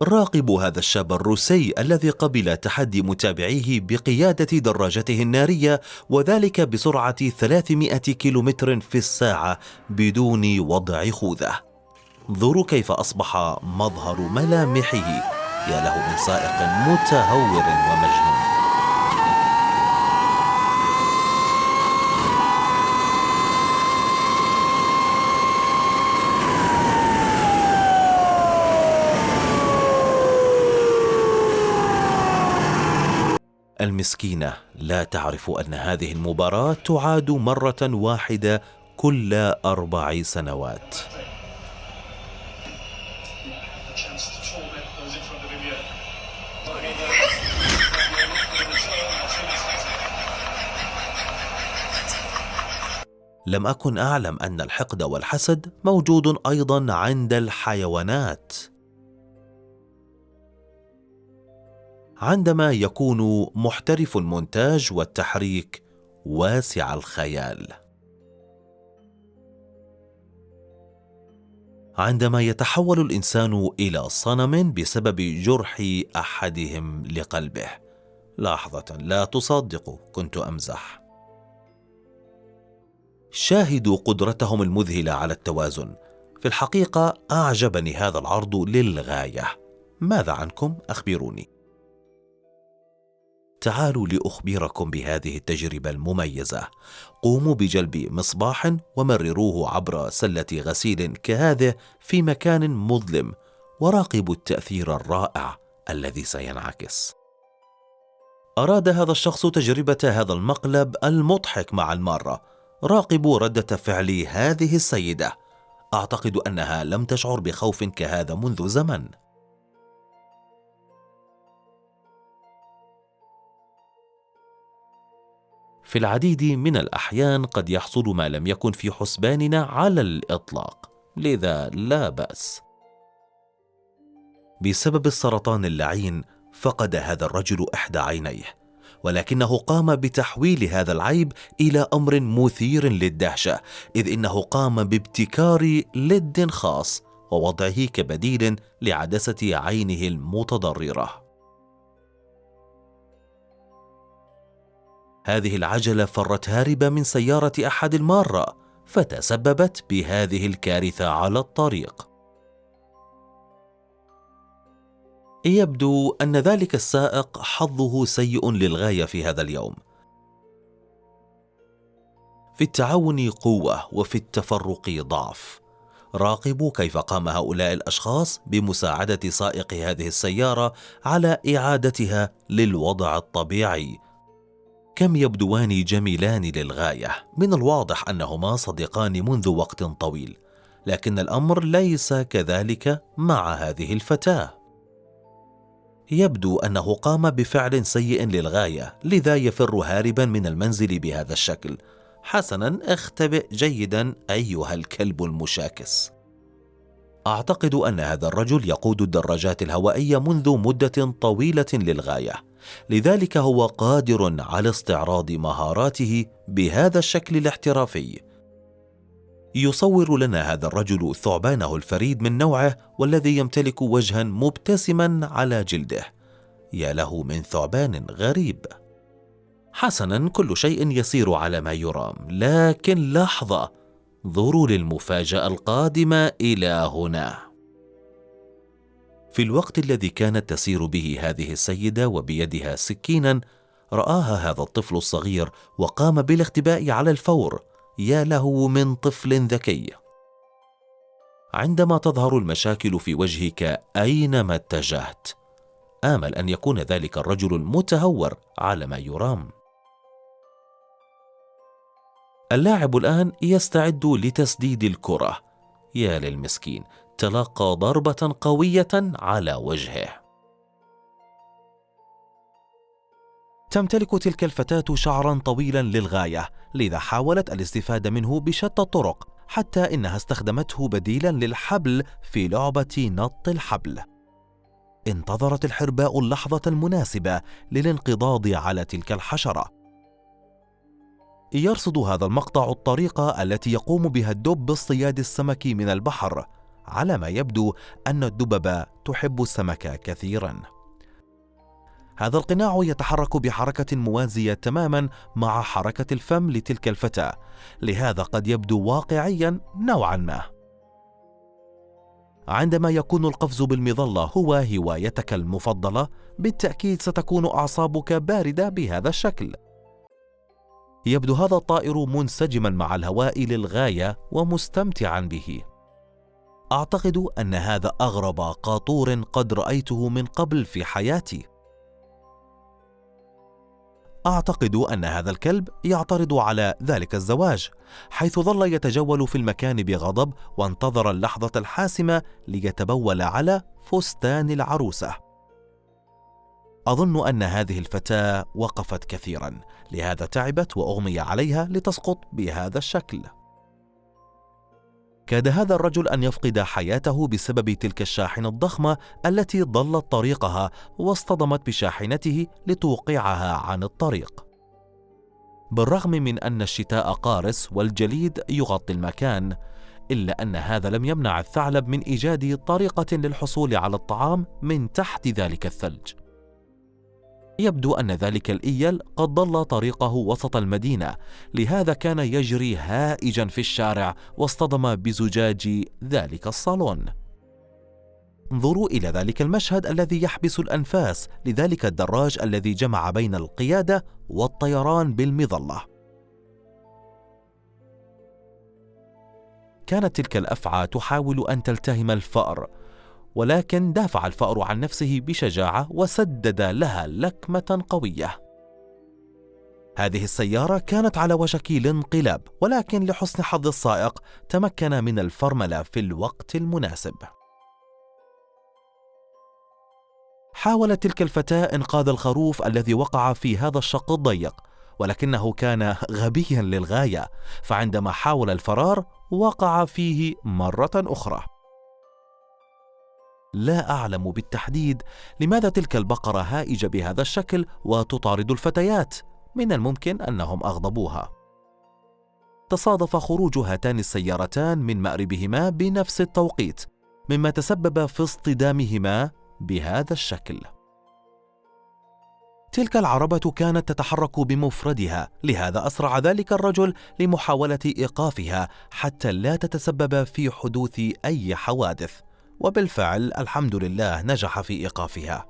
راقبوا هذا الشاب الروسي الذي قبل تحدي متابعيه بقيادة دراجته النارية، وذلك بسرعة 300 كيلومتر في الساعة بدون وضع خوذة. انظروا كيف أصبح مظهر ملامحه. يا له من سائق متهور ومجنون. المسكينة لا تعرف أن هذه المباراة تعاد مرة واحدة كل 4 سنوات. لم أكن أعلم أن الحقد والحسد موجود أيضا عند الحيوانات. عندما يكون محترف المونتاج والتحريك واسع الخيال، عندما يتحول الإنسان إلى صنم بسبب جرح أحدهم لقلبه. لحظة، لا تصدقوا، كنت أمزح. شاهدوا قدرتهم المذهلة على التوازن. في الحقيقة أعجبني هذا العرض للغاية. ماذا عنكم؟ أخبروني. تعالوا لأخبركم بهذه التجربة المميزة. قوموا بجلب مصباح ومرروه عبر سلة غسيل كهذه في مكان مظلم، وراقبوا التأثير الرائع الذي سينعكس. أراد هذا الشخص تجربة هذا المقلب المضحك مع المارة. راقبوا ردة فعل هذه السيدة. أعتقد أنها لم تشعر بخوف كهذا منذ زمن. في العديد من الأحيان قد يحصل ما لم يكن في حسباننا على الإطلاق، لذا لا بأس. بسبب السرطان اللعين فقد هذا الرجل إحدى عينيه، ولكنه قام بتحويل هذا العيب إلى أمر مثير للدهشة، إذ إنه قام بابتكار ليد خاص ووضعه كبديل لعدسة عينه المتضررة. هذه العجلة فرت هاربة من سيارة أحد المارة، فتسببت بهذه الكارثة على الطريق. يبدو أن ذلك السائق حظه سيء للغاية في هذا اليوم. في التعاون قوة وفي التفرق ضعف. راقبوا كيف قام هؤلاء الأشخاص بمساعدة سائق هذه السيارة على إعادتها للوضع الطبيعي. كم يبدوان جميلان للغاية. من الواضح أنهما صديقان منذ وقت طويل، لكن الأمر ليس كذلك مع هذه الفتاة. يبدو أنه قام بفعل سيء للغاية، لذا يفر هاربا من المنزل بهذا الشكل. حسنا، اختبئ جيدا أيها الكلب المشاكس. أعتقد أن هذا الرجل يقود الدراجات الهوائية منذ مدة طويلة للغاية، لذلك هو قادر على استعراض مهاراته بهذا الشكل الاحترافي. يصور لنا هذا الرجل ثعبانه الفريد من نوعه، والذي يمتلك وجها مبتسما على جلده. يا له من ثعبان غريب. حسنا، كل شيء يسير على ما يرام، لكن لحظة، انظروا للمفاجأة القادمة إلى هنا. في الوقت الذي كانت تسير به هذه السيدة وبيدها سكينا، رآها هذا الطفل الصغير وقام بالاختباء على الفور. يا له من طفل ذكي. عندما تظهر المشاكل في وجهك أينما اتجهت، آمل أن يكون ذلك الرجل المتهور على ما يرام. اللاعب الآن يستعد لتسديد الكرة. يا للمسكين، تلقى ضربة قوية على وجهه. تمتلك تلك الفتاة شعرا طويلا للغاية، لذا حاولت الاستفادة منه بشتى الطرق، حتى إنها استخدمته بديلا للحبل في لعبة نط الحبل. انتظرت الحرباء اللحظة المناسبة للانقضاض على تلك الحشرة. يرصد هذا المقطع الطريقة التي يقوم بها الدب باصطياد السمك من البحر. على ما يبدو أن الدببة تحب السمك كثيرا. هذا القناع يتحرك بحركة موازية تماما مع حركة الفم لتلك الفتاة، لهذا قد يبدو واقعيا نوعا ما. عندما يكون القفز بالمظلة هو هوايتك المفضلة، بالتأكيد ستكون أعصابك باردة بهذا الشكل. يبدو هذا الطائر منسجما مع الهواء للغاية ومستمتعا به. أعتقد أن هذا أغرب قاطور قد رأيته من قبل في حياتي. أعتقد أن هذا الكلب يعترض على ذلك الزواج، حيث ظل يتجول في المكان بغضب وانتظر اللحظة الحاسمة ليتبول على فستان العروسة. أظن أن هذه الفتاة وقفت كثيرا، لهذا تعبت وأغمي عليها لتسقط بهذا الشكل. كاد هذا الرجل أن يفقد حياته بسبب تلك الشاحنة الضخمة التي ضلت طريقها واصطدمت بشاحنته لتوقعها عن الطريق. بالرغم من أن الشتاء قارس والجليد يغطي المكان، إلا أن هذا لم يمنع الثعلب من إيجاد طريقة للحصول على الطعام من تحت ذلك الثلج. يبدو أن ذلك الإيل قد ضل طريقه وسط المدينة، لهذا كان يجري هائجا في الشارع واصطدم بزجاج ذلك الصالون. انظروا إلى ذلك المشهد الذي يحبس الأنفاس لذلك الدراج الذي جمع بين القيادة والطيران بالمظلة. كانت تلك الأفعى تحاول أن تلتهم الفأر، ولكن دافع الفأر عن نفسه بشجاعة وسدد لها لكمة قوية. هذه السيارة كانت على وشك الانقلاب، ولكن لحسن حظ السائق تمكن من الفرملة في الوقت المناسب. حاولت تلك الفتاة إنقاذ الخروف الذي وقع في هذا الشق الضيق، ولكنه كان غبيا للغاية، فعندما حاول الفرار وقع فيه مرة أخرى. لا أعلم بالتحديد لماذا تلك البقرة هائجة بهذا الشكل وتطارد الفتيات، من الممكن أنهم أغضبوها. تصادف خروج هاتان السيارتان من مأربهما بنفس التوقيت، مما تسبب في اصطدامهما بهذا الشكل. تلك العربة كانت تتحرك بمفردها، لهذا أسرع ذلك الرجل لمحاولة إيقافها حتى لا تتسبب في حدوث أي حوادث، وبالفعل الحمد لله نجح في إيقافها.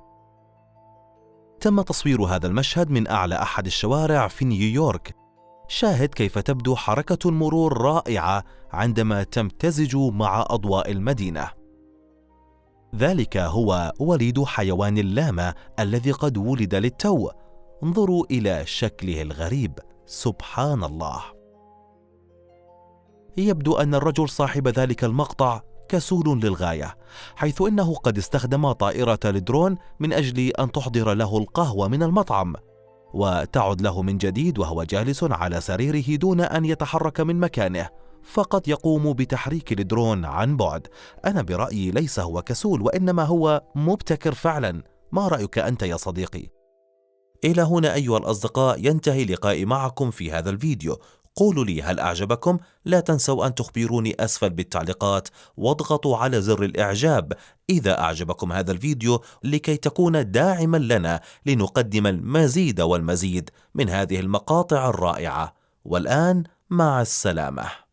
تم تصوير هذا المشهد من أعلى أحد الشوارع في نيويورك. شاهد كيف تبدو حركة المرور رائعة عندما تمتزج مع أضواء المدينة. ذلك هو وليد حيوان اللاما الذي قد ولد للتو. انظروا إلى شكله الغريب، سبحان الله. يبدو أن الرجل صاحب ذلك المقطع كسول للغاية، حيث إنه قد استخدم طائرة الدرون من أجل أن تحضر له القهوة من المطعم، وتعد له من جديد وهو جالس على سريره دون أن يتحرك من مكانه، فقط يقوم بتحريك الدرون عن بعد. أنا برأيي ليس هو كسول، وإنما هو مبتكر فعلا. ما رأيك أنت يا صديقي؟ إلى هنا أيها الأصدقاء ينتهي لقائي معكم في هذا الفيديو. قولوا لي هل أعجبكم؟ لا تنسوا أن تخبروني أسفل بالتعليقات، واضغطوا على زر الإعجاب إذا أعجبكم هذا الفيديو، لكي تكون داعما لنا لنقدم المزيد والمزيد من هذه المقاطع الرائعة. والآن مع السلامة.